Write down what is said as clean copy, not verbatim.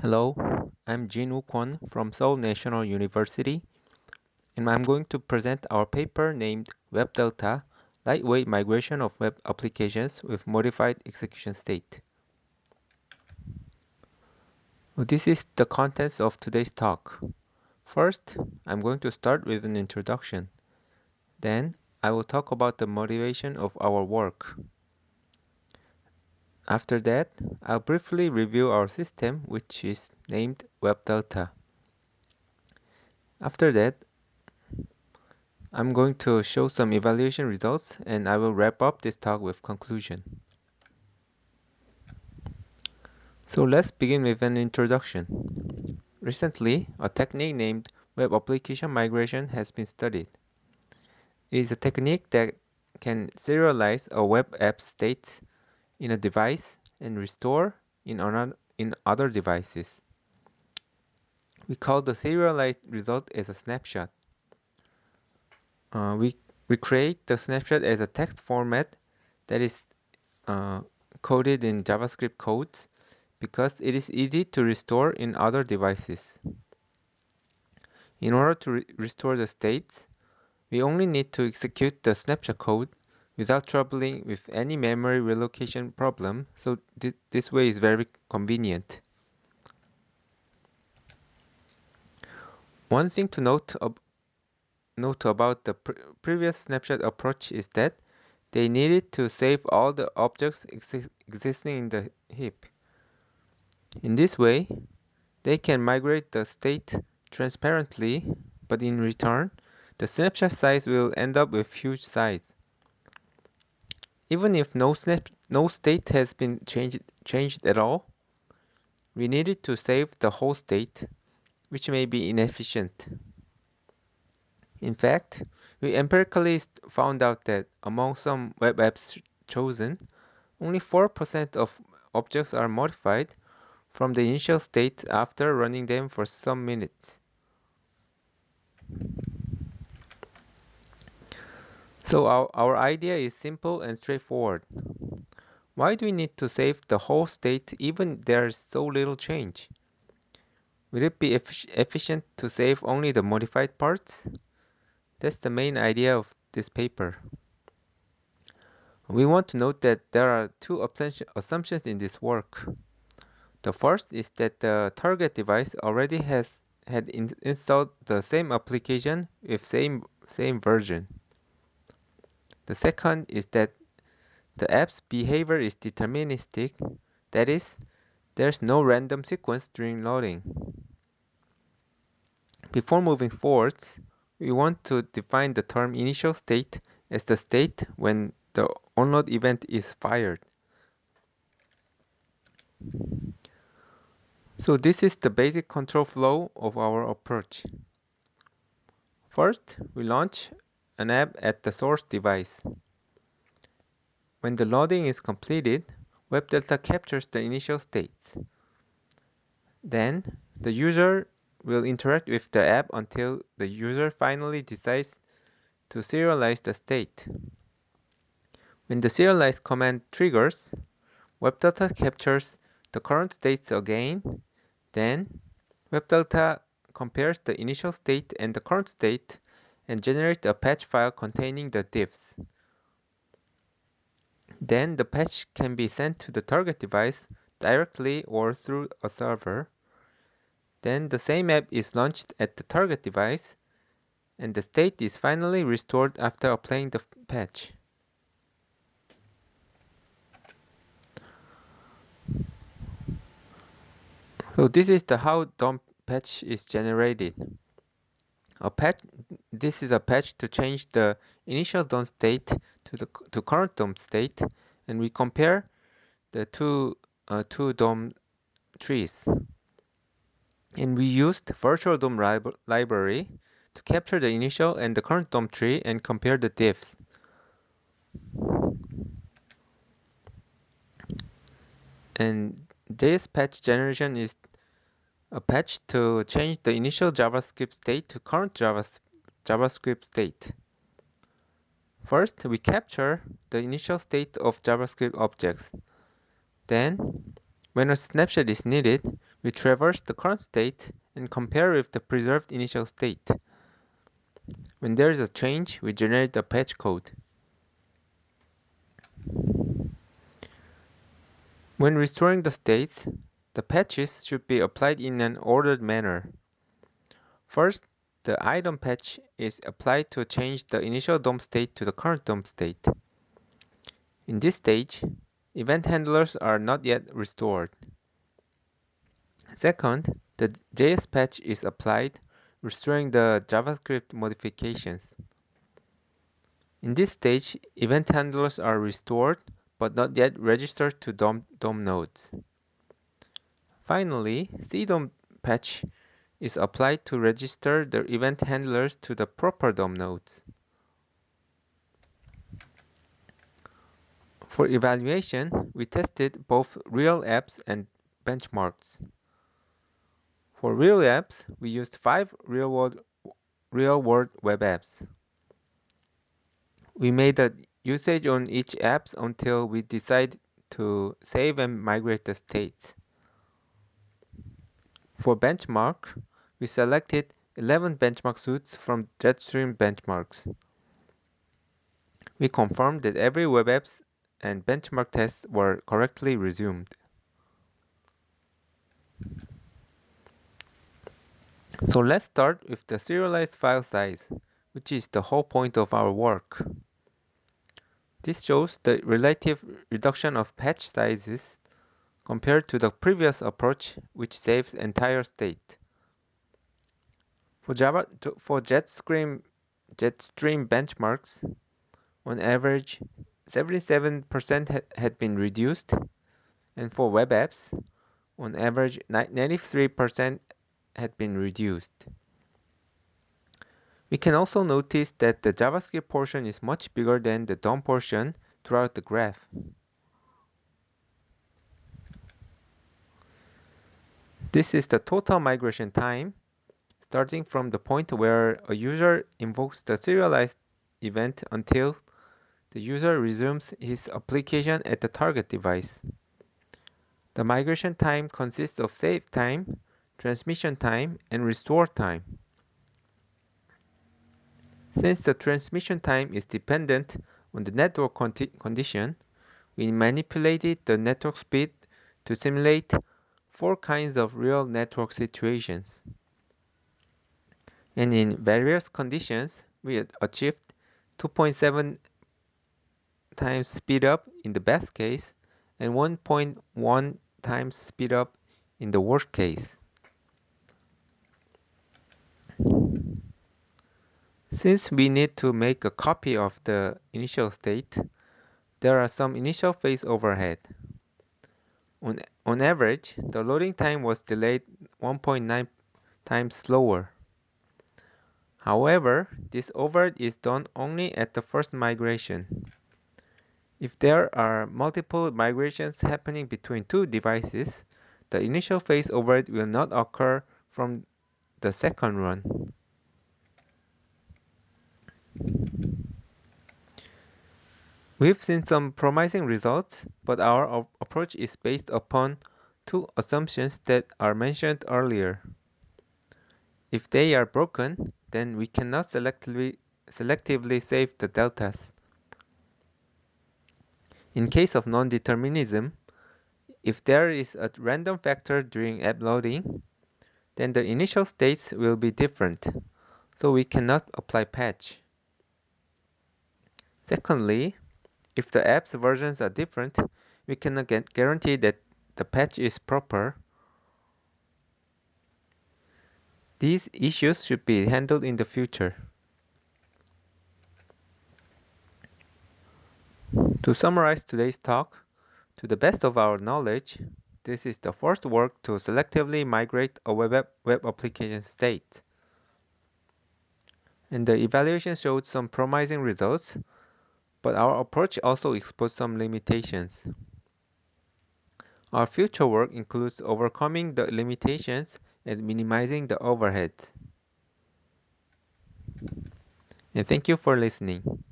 Hello, I'm Jin-Woo Kwon from Seoul National University, and I'm going to present our paper named WebDelta, Lightweight Migration of Web Applications with Modified Execution State. This is the contents of today's talk. First, I'm going to start with an introduction. Then, I will talk about the motivation of our work. After that, I'll briefly review our system, which is named WebDelta. After that, I'm going to show some evaluation results and I will wrap up this talk with conclusion. So let's begin with an introduction. Recently, a technique named Web Application Migration has been studied. It is a technique that can serialize a web app state in a device and restore in other devices. We call the serialized result as a snapshot. We create the snapshot as a text format that is coded in JavaScript codes because it is easy to restore in other devices. In order to restore the states, we only need to execute the snapshot code without troubling with any memory relocation problem, so this way is very convenient. One thing to note about the previous snapshot approach is that they needed to save all the objects existing in the heap. In this way, they can migrate the state transparently, but in return, the snapshot size will end up with huge size. Even if no state has been changed at all, we needed to save the whole state, which may be inefficient. In fact, we empirically found out that among some web apps chosen, only 4% of objects are modified from the initial state after running them for some minutes. So our idea is simple and straightforward. Why do we need to save the whole state even there's so little change? Will it be efficient to save only the modified parts? That's the main idea of this paper. We want to note that there are two assumptions in this work. The first is that the target device already had installed the same application with same version. The second is that the app's behavior is deterministic, that is, there's no random sequence during loading. Before moving forward, we want to define the term initial state as the state when the onload event is fired. So this is the basic control flow of our approach. First, we launch an app at the source device. When the loading is completed, WebDelta captures the initial states. Then, the user will interact with the app until the user finally decides to serialize the state. When the serialize command triggers, WebDelta captures the current states again. Then, WebDelta compares the initial state and the current state and generates a patch file containing the diffs. Then the patch can be sent to the target device directly or through a server. Then the same app is launched at the target device, and the state is finally restored after applying the patch. So this is the how DOM patch is generated. This is a patch to change the initial DOM state to current DOM state, and we compare the two DOM trees. And we used virtual DOM library to capture the initial and the current DOM tree and compare the diffs. And this patch generation is a patch to change the initial JavaScript state to current JavaScript state. First, we capture the initial state of JavaScript objects. Then, when a snapshot is needed, we traverse the current state and compare with the preserved initial state. When there is a change, we generate a patch code. When restoring the states, the patches should be applied in an ordered manner. First, the item patch is applied to change the initial DOM state to the current DOM state. In this stage, event handlers are not yet restored. Second, the JS patch is applied, restoring the JavaScript modifications. In this stage, event handlers are restored, but not yet registered to DOM nodes. Finally, CDOM patch is applied to register the event handlers to the proper DOM nodes. For evaluation, we tested both real apps and benchmarks. For real apps, we used 5 real-world web apps. We made a usage on each app until we decide to save and migrate the states. For benchmark, we selected 11 benchmark suits from Jetstream benchmarks. We confirmed that every web apps and benchmark tests were correctly resumed. So let's start with the serialized file size, which is the whole point of our work. This shows the relative reduction of patch sizes compared to the previous approach, which saves entire state. For Jetstream benchmarks, on average, 77% had been reduced, and for web apps, on average, 93% had been reduced. We can also notice that the JavaScript portion is much bigger than the DOM portion throughout the graph. This is the total migration time, starting from the point where a user invokes the serialized event until the user resumes his application at the target device. The migration time consists of save time, transmission time, and restore time. Since the transmission time is dependent on the network condition, we manipulated the network speed to simulate 4 kinds of real network situations. And in various conditions, we achieved 2.7 times speed up in the best case and 1.1 times speed up in the worst case. Since we need to make a copy of the initial state, there are some initial phase overhead. On average, the loading time was delayed 1.9 times slower. However, this overhead is done only at the first migration. If there are multiple migrations happening between 2 devices, the initial phase overhead will not occur from the second run. We've seen some promising results, but our approach is based upon 2 assumptions that are mentioned earlier. If they are broken, then we cannot selectively save the deltas. In case of non-determinism, if there is a random factor during app loading, then the initial states will be different, so we cannot apply patch. Secondly, if the app's versions are different, we cannot guarantee that the patch is proper. These issues should be handled in the future. To summarize today's talk, to the best of our knowledge, this is the first work to selectively migrate a web application state. And the evaluation showed some promising results, but our approach also exposed some limitations. Our future work includes overcoming the limitations and minimizing the overhead. And thank you for listening.